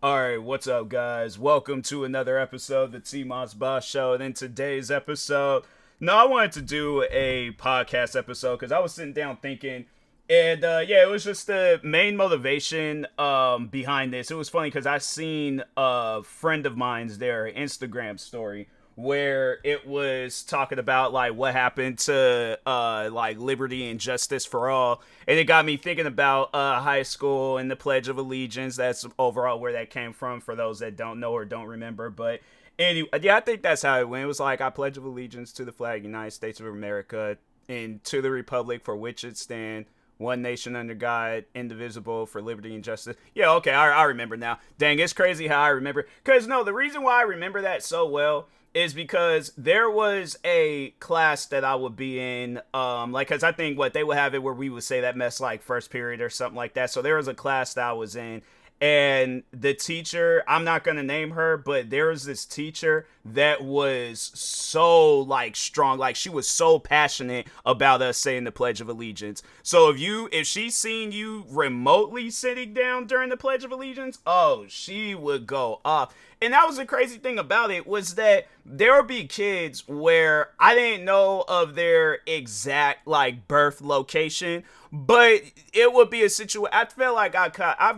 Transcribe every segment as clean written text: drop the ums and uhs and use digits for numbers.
Alright, what's up, guys? Welcome to another episode of the TMossBoss Show. And in today's episode, I wanted to do a podcast episode because I was sitting down thinking, and it was just the main motivation behind this. It was funny because I seen a friend of mine's their Instagram story where it was talking about like what happened to like liberty and justice for all, and it got me thinking about high school and the Pledge of Allegiance. That's overall where that came from for those that don't know or don't remember. But anyway, yeah, I think that's how it went. It was like I pledge of allegiance to the flag, United States of America, and to the republic for which it stands, one nation under God, indivisible, for liberty and justice. Yeah, okay, I remember now. Dang, it's crazy how I remember. Because, no, the reason why I remember that so well is because there was a class that I would be in, because I think what they would have it where we would say that mess like first period or something like that. So there was a class that I was in, and the teacher, I'm not gonna name her, but there was this teacher that was so like strong, like she was so passionate about us saying the Pledge of Allegiance. So if she seen you remotely sitting down during the Pledge of Allegiance, oh, she would go off. And that was the crazy thing about it, was that there would be kids where I didn't know of their exact like birth location, but it would be a situation. I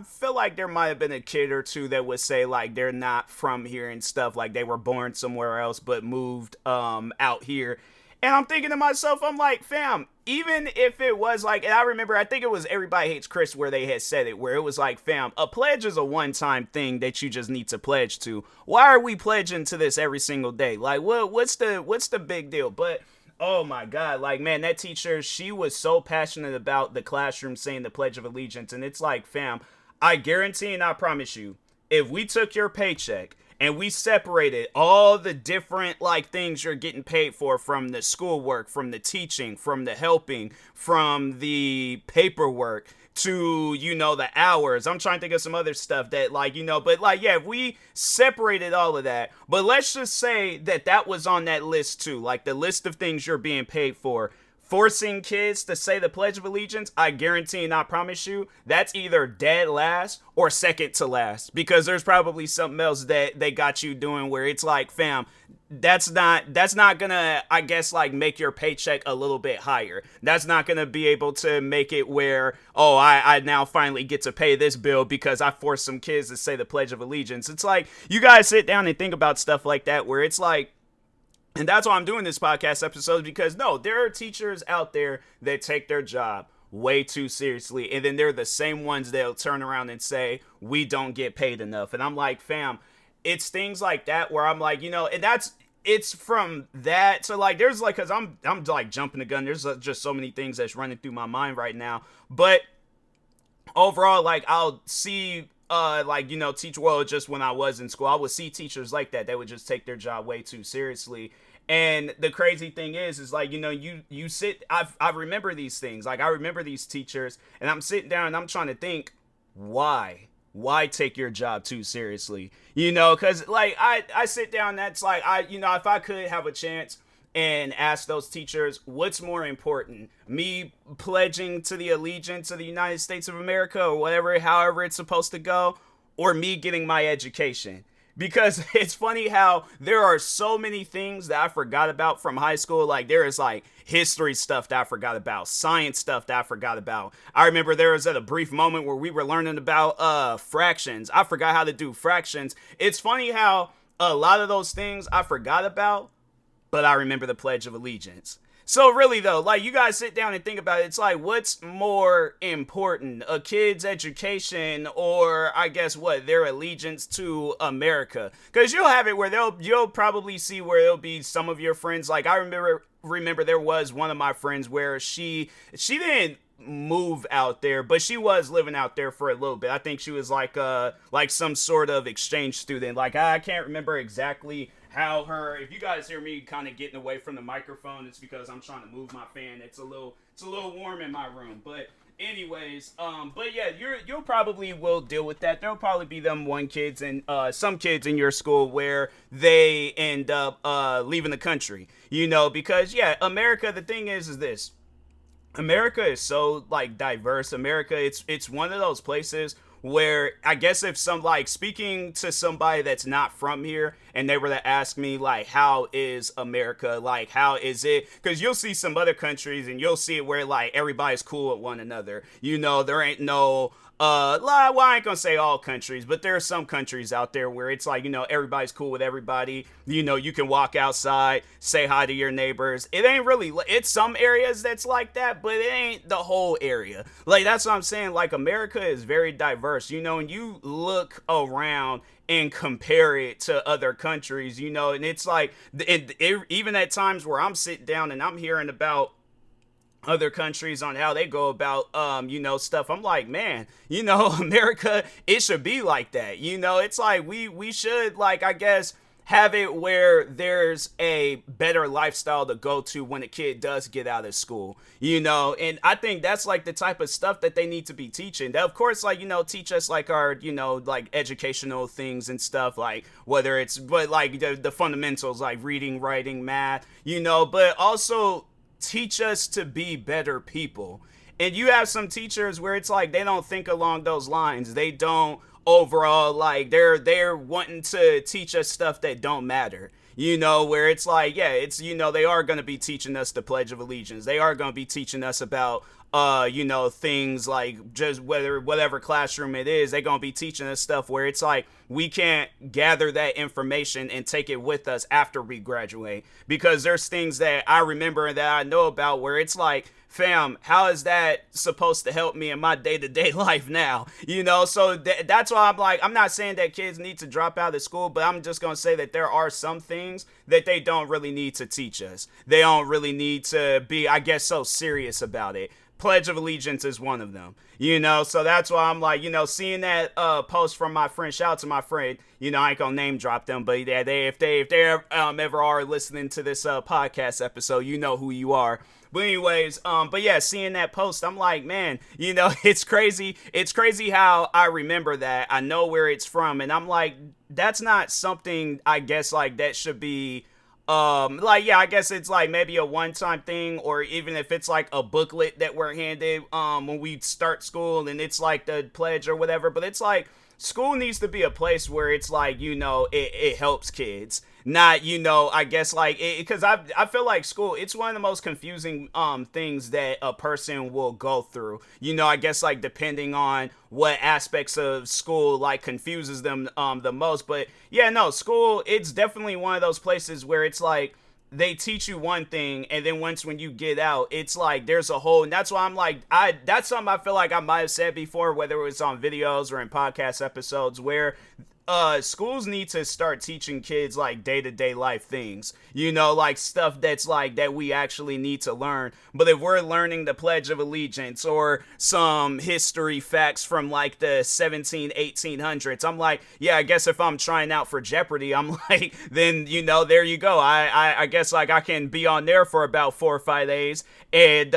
feel like there might have been a kid or two that would say like they're not from here and stuff, like they were born somewhere else but moved out here. And I'm thinking to myself, I'm like, fam, even if it was like, and I remember, I think it was Everybody Hates Chris where they had said it, where it was like, fam, a pledge is a one-time thing that you just need to pledge to. Why are we pledging to this every single day? Like, what's the big deal? But oh my God, like, man, that teacher, she was so passionate about the classroom saying the Pledge of Allegiance. And it's like, fam, I guarantee and I promise you, if we took your paycheck and we separated all the different like things you're getting paid for, from the schoolwork, from the teaching, from the helping, from the paperwork, to the hours. I'm trying to think of some other stuff that but like, yeah, if we separated all of that, but let's just say that that was on that list too, like the list of things you're being paid for. Forcing kids to say the Pledge of Allegiance, I guarantee and I promise you, that's either dead last or second to last. Because there's probably something else that they got you doing where it's like, fam, that's not gonna, I guess, like make your paycheck a little bit higher. That's not gonna be able to make it where, oh, I now finally get to pay this bill because I forced some kids to say the Pledge of Allegiance. It's like, you guys sit down and think about stuff like that where it's like, and that's why I'm doing this podcast episode, because no, there are teachers out there that take their job way too seriously, and then they're the same ones that'll turn around and say we don't get paid enough. And I'm like, fam, it's things like that where I'm like, and it's from that. So like, there's like, because I'm like jumping the gun, there's just so many things that's running through my mind right now. But overall, like, I'll see teach, well, just when I was in school, I would see teachers like that would just take their job way too seriously. And the crazy thing is like, you sit, I remember these things, like I remember these teachers, and I'm sitting down and I'm trying to think, why take your job too seriously? Because like I sit down, that's like, if I could have a chance and ask those teachers, what's more important, me pledging to the allegiance of the United States of America, or whatever, however it's supposed to go, or me getting my education? Because it's funny how there are so many things that I forgot about from high school. Like, there is like history stuff that I forgot about, science stuff that I forgot about. I remember there was at a brief moment where we were learning about fractions. I forgot how to do fractions. It's funny how a lot of those things I forgot about, but I remember the Pledge of Allegiance. So really though, like, you guys sit down and think about it. It's like, what's more important, a kid's education, or I guess what, their allegiance to America? Because you'll have it where you'll probably see where it'll be some of your friends. Like, I remember there was one of my friends where she didn't move out there, but she was living out there for a little bit. I think she was like some sort of exchange student. Like, I can't remember exactly how if you guys hear me kind of getting away from the microphone, it's because I'm trying to move my fan. It's a little warm in my room. But anyways, but yeah, you'll probably will deal with that. There'll probably be some kids in your school where they end up leaving the country, because yeah, America, the thing is this: America is so like diverse. America, it's one of those places where I guess if some, like, speaking to somebody that's not from here and they were to ask me, like, how is America, like, how is it, because you'll see some other countries and you'll see it where, like, everybody's cool with one another, there ain't no well, I ain't gonna say all countries, but there are some countries out there where it's like, everybody's cool with everybody. You can walk outside, say hi to your neighbors. It ain't really, it's some areas that's like that, but it ain't the whole area. Like, that's what I'm saying. Like, America is very diverse, and you look around and compare it to other countries, and it's like, even at times where I'm sitting down and I'm hearing about other countries on how they go about stuff, I'm like, man, America, it should be like that. It's like we should, like, I guess, have it where there's a better lifestyle to go to when a kid does get out of school, and I think that's like the type of stuff that they need to be teaching. Of course, like, teach us like our, like educational things and stuff, like whether it's, but like the fundamentals, like reading, writing, math, but also teach us to be better people. And you have some teachers where it's like they don't think along those lines. They don't overall, like, they're wanting to teach us stuff that don't matter. Where it's like, yeah, it's, they are going to be teaching us the Pledge of Allegiance. They are going to be teaching us about things like, just whatever classroom it is, they're going to be teaching us stuff where it's like we can't gather that information and take it with us after we graduate, because there's things that I remember and that I know about where it's like, fam, how is that supposed to help me in my day-to-day life now? So that's why I'm like, I'm not saying that kids need to drop out of school, but I'm just going to say that there are some things that they don't really need to teach us. They don't really need to be, I guess, so serious about it. Pledge of Allegiance is one of them, so that's why I'm like, seeing that post from my friend, shout out to my friend, I ain't gonna name drop them, but yeah, if they ever are listening to this podcast episode, you know who you are. But anyways, but yeah, seeing that post, I'm like, man, it's crazy how I remember that. I know where it's from, and I'm like, that's not something, I guess, like, that should be like, yeah, I guess it's like maybe a one-time thing, or even if it's like a booklet that we're handed when we start school and it's like the pledge or whatever. But it's like, school needs to be a place where it's like, it helps kids, not, I guess, like, because I feel like school, it's one of the most confusing things that a person will go through, I guess, like, depending on what aspects of school, like, confuses them the most. But yeah, no, school, it's definitely one of those places where it's like they teach you one thing, and then when you get out, it's like there's a whole, and that's why I'm like, that's something I feel like I might have said before, whether it was on videos or in podcast episodes, where schools need to start teaching kids like day-to-day life things, like stuff that's like that we actually need to learn. But if we're learning the Pledge of Allegiance or some history facts from like the 1800s, I'm like, yeah, I guess if I'm trying out for Jeopardy, I'm like, then there you go. I guess, like, I can be on there for about 4 or 5 days and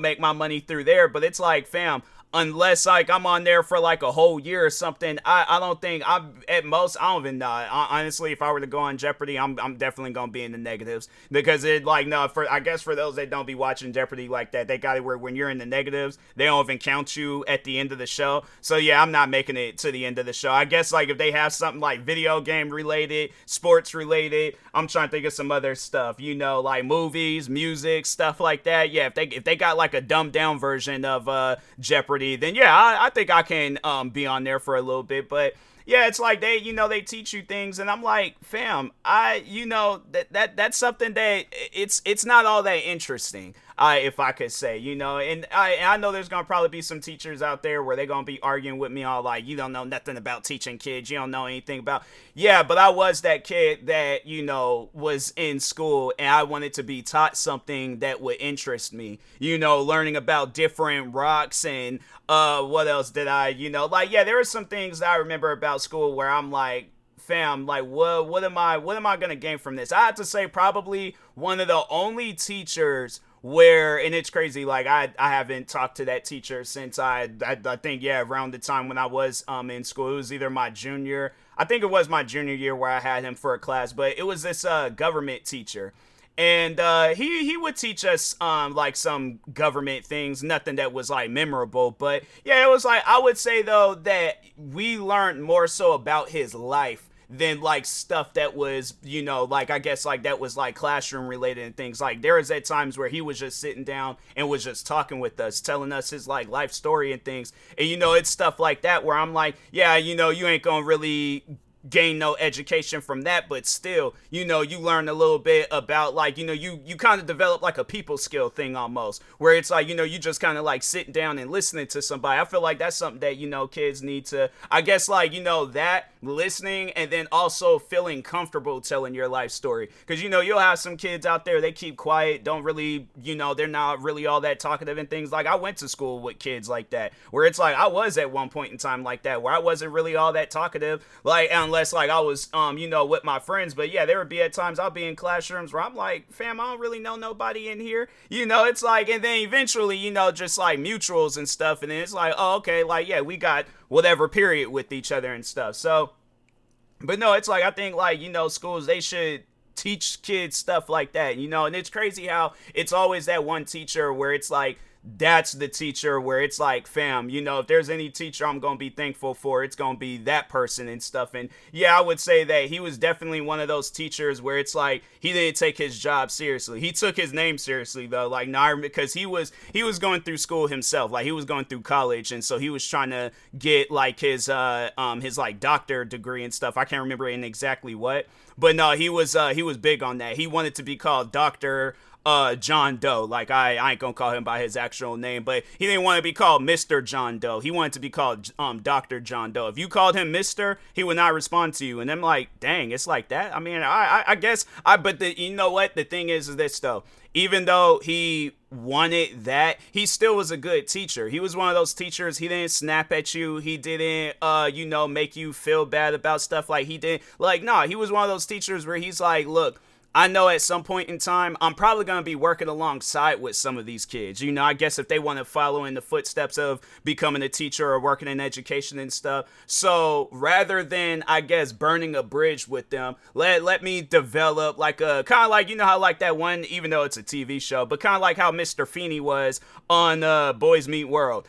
make my money through there. But it's like, fam, unless, like, I'm on there for like a whole year or something, I don't think, at most, I don't even know. Honestly, if I were to go on Jeopardy, I'm definitely gonna be in the negatives, because it, like, no, I guess for those that don't be watching Jeopardy like that, they got it where when you're in the negatives, they don't even count you at the end of the show. So yeah, I'm not making it to the end of the show. I guess, like, if they have something like video game related, sports related, I'm trying to think of some other stuff, like movies, music, stuff like that. Yeah, if they got like a dumbed down version of Jeopardy, then yeah, I think I can be on there for a little bit. But yeah, it's like they teach you things, and I'm like, fam, that's something that it's not all that interesting, if I could say, and I know there's gonna probably be some teachers out there where they're gonna be arguing with me all like, you don't know nothing about teaching kids, you don't know anything about. Yeah, but I was that kid that was in school and I wanted to be taught something that would interest me, learning about different rocks and what else did I, like, yeah, there were some things that I remember about school where I'm like, fam, like, what am I gonna gain from this? I have to say, probably one of the only teachers where, and it's crazy, like, I haven't talked to that teacher since I think, yeah, around the time when I was in school. It was either my junior, I think it was my junior year where I had him for a class, but it was this government teacher. And he would teach us like some government things, nothing that was like memorable, but yeah, it was like, I would say though that we learned more so about his life than like stuff that was, like, I guess like that was like classroom related and things. Like there was at times where he was just sitting down and was just talking with us, telling us his like life story and things. And it's stuff like that where I'm like, yeah, you ain't gonna really gain no education from that, but still, you learn a little bit about like, you kind of develop like a people skill thing almost, where it's like, you just kind of like sitting down and listening to somebody. I feel like that's something that, kids need to, I guess, like, that listening and then also feeling comfortable telling your life story. Because, you'll have some kids out there, they keep quiet, don't really, they're not really all that talkative and things. Like I went to school with kids like that, where it's like I was at one point in time like that, where I wasn't really all that talkative, like, unless like I was with my friends. But yeah, there would be at times I'll be in classrooms where I'm like, fam, I don't really know nobody in here, it's like, and then eventually, just like mutuals and stuff, and then it's like, oh, okay, like, yeah, we got whatever period with each other and stuff. So, but no, it's like, I think like, schools, they should teach kids stuff like that, and it's crazy how it's always that one teacher where it's like, that's the teacher where it's like, fam, if there's any teacher I'm gonna be thankful for, it's gonna be that person and stuff. And yeah, I would say that he was definitely one of those teachers where it's like he didn't take his job seriously. He took his name seriously though, like, because he was going through school himself, like he was going through college, and so he was trying to get like his like doctor degree and stuff. I can't remember in exactly what, but no, he was big on that. He wanted to be called Dr. John Doe. Like I ain't gonna call him by his actual name, but he didn't want to be called Mr. John Doe. He wanted to be called Dr. John Doe. If you called him Mr., he would not respond to you. And I'm like, dang, it's like that. I mean, I guess but you know what? The thing is this though. Even though he wanted that, he still was a good teacher. He was one of those teachers, he didn't snap at you. He didn't, make you feel bad about stuff. Like he didn't, like, no, he was one of those teachers where he's like, look, I know at some point in time, I'm probably going to be working alongside with some of these kids. I guess if they want to follow in the footsteps of becoming a teacher or working in education and stuff. So rather than, I guess, burning a bridge with them, let me develop like a kind of like, how like that one, even though it's a TV show, but kind of like how Mr. Feeney was on Boys Meet World.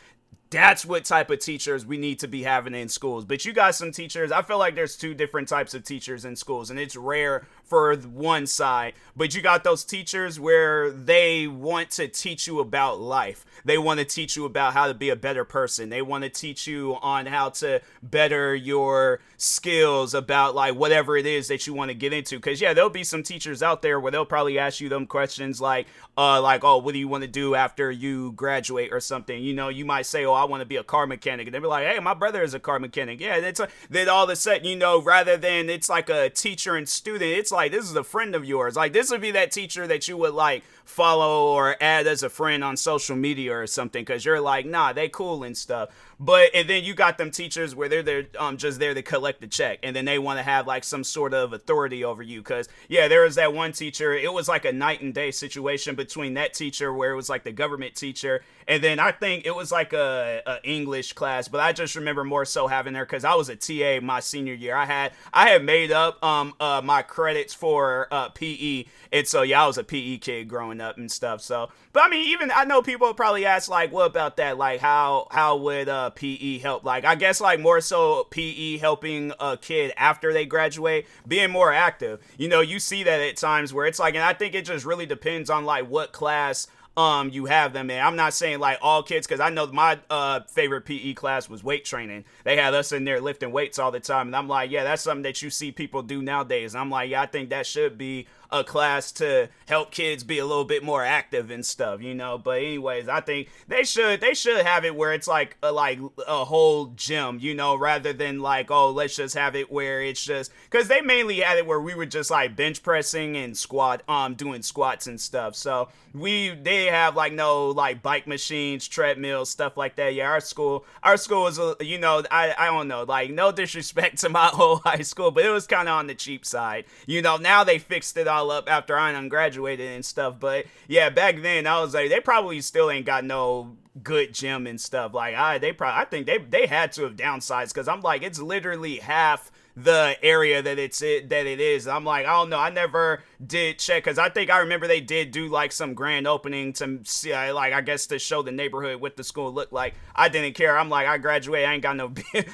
That's what type of teachers we need to be having in schools. But you got some teachers, I feel like there's two different types of teachers in schools, and it's rare for one side. But you got those teachers where they want to teach you about life. They want to teach you about how to be a better person. They want to teach you on how to better your skills about like whatever it is that you want to get into. Because yeah, there'll be some teachers out there where they'll probably ask you them questions like, oh, what do you want to do after you graduate or something? You might say, oh, I want to be a car mechanic. And they'll be like, hey, my brother is a car mechanic. Yeah, then all of a sudden, rather than it's like a teacher and student, it's like, this is a friend of yours. Like, this would be that teacher that you would like follow or add as a friend on social media or something, because you're like, nah, they cool and stuff. And then you got them teachers where they're just there to collect the check, and then they want to have like some sort of authority over you. Because yeah, there was that one teacher, it was like a night and day situation between that teacher where it was like the government teacher, and then I think it was like a English class, but I just remember more so having her because I was a TA my senior year. I had made up my credits for PE, and so yeah, I was a PE kid growing up and stuff. So, but I mean, even I know people probably ask like, what about that? Like, how would PE help? Like, I guess like more so PE helping a kid after they graduate being more active. You see that at times where it's like, and I think it just really depends on like what class you have them in. I'm not saying like all kids, because I know my favorite PE class was weight training. They had us in there lifting weights all the time, and I'm like, yeah, that's something that you see people do nowadays. And I'm like, yeah, I think that should be a class to help kids be a little bit more active and stuff, but anyways, I think they should have it where it's like a whole gym, rather than like, oh, let's just have it where it's just, because they mainly had it where we were just like bench pressing and doing squats and stuff. So they have like no like bike machines, treadmills, stuff like that. Yeah, our school was I don't know, like no disrespect to my whole high school, but it was kind of on the cheap side. Now they fixed it all up after I graduated and stuff. But yeah, back then I was like, they probably still ain't got no good gym and stuff. Like I think they had to have downsized, because I'm like, it's literally half the area that it is. I'm like, I don't know. I never did check because I remember they did do like some grand opening to see, like, I guess to show the neighborhood what the school looked like. I didn't care. I'm like, I graduated. I ain't got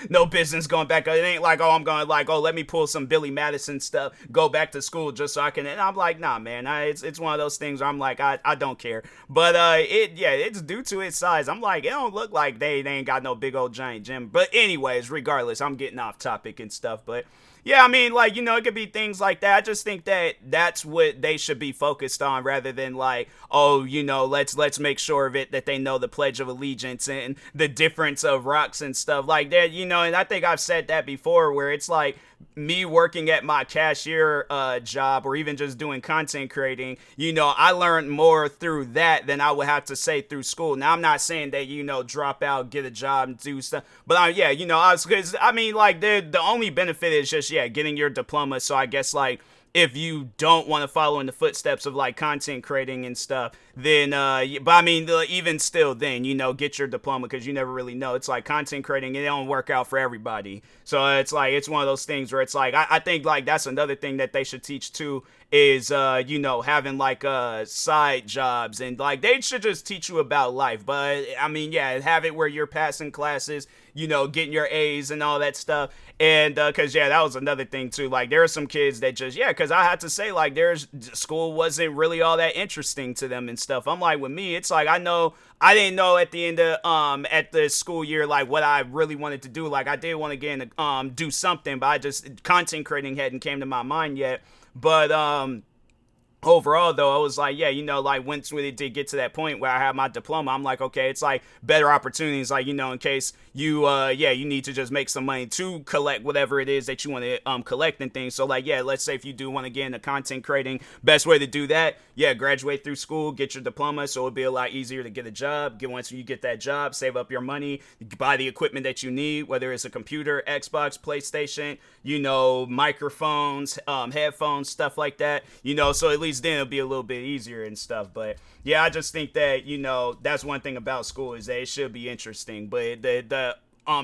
no business going back. It ain't like, oh, I'm going like, oh, let me pull some Billy Madison stuff, go back to school just so I can. And I'm like, nah, man. It's one of those things where I'm like, I don't care. But it's due to its size. I'm like, it don't look like they ain't got no big old giant gym. But anyways, regardless, I'm getting off topic and stuff. But yeah, I mean, like, it could be things like that. I just think that that's what they should be focused on rather than like, oh, let's make sure of it that they know the Pledge of Allegiance and the difference of rocks and stuff like that, and I think I've said that before where it's like me working at my cashier job or even just doing content creating, I learned more through that than I would have to say through school. Now, I'm not saying that, drop out, get a job and do stuff, but I mean, like the only benefit is just, getting your diploma. So I guess like, if you don't want to follow in the footsteps of like content creating and stuff, then but I mean, even still then, get your diploma, because you never really know. It's like content creating, it don't work out for everybody. So it's like, it's one of those things where it's like, I think like that's another thing that they should teach too, is having like side jobs, and like they should just teach you about life. But I mean, have it where you're passing classes, getting your A's and all that stuff. And because that was another thing too, like there are some kids that just because I had to say, like, school wasn't really all that interesting to them and stuff. I'm like, with me, it's like I didn't know at the end of at the school year like what I really wanted to do. Like I did want to get into do something, but I just content creating hadn't came to my mind yet. But overall though, I was like, like once it did get to that point where I had my diploma, I'm like, okay, it's like better opportunities, like, in case you you need to just make some money to collect whatever it is that you want to collect and things. So like, let's say if you do want to get into content creating, best way to do that, graduate through school, get your diploma, so it'll be a lot easier to get a job. Once you get that job, save up your money, buy the equipment that you need, whether it's a computer, Xbox, PlayStation, microphones, headphones, stuff like that, so at least then it'll be a little bit easier and stuff. But I just think that that's one thing about school, is that it should be interesting, but the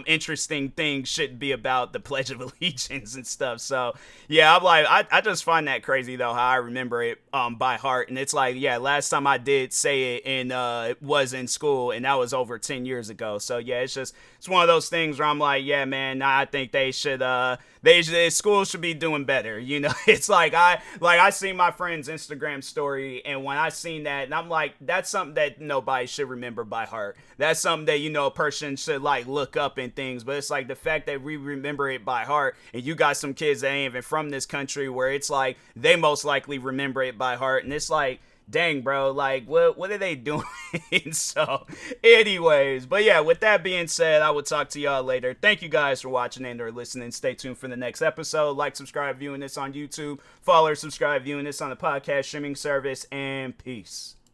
interesting thing shouldn't be about the Pledge of Allegiance and stuff. So I'm like, I just find that crazy though, how I remember it by heart. And it's like, last time I did say it it was in school, and that was over 10 years ago. So it's one of those things where I'm like, man, I think they should school should be doing better. It's like I seen my friend's Instagram story, and when I seen that, and I'm like, that's something that nobody should remember by heart. That's something that a person should like look up and things. But it's like the fact that we remember it by heart, and you got some kids that ain't even from this country where it's like they most likely remember it by heart, and it's like, dang, bro, like what are they doing? So anyways, but with that being said, I will talk to y'all later. Thank you guys for watching and or listening. Stay tuned for the next episode. Like, subscribe, viewing this on YouTube. Follow or subscribe, viewing this on the podcast streaming service, and peace.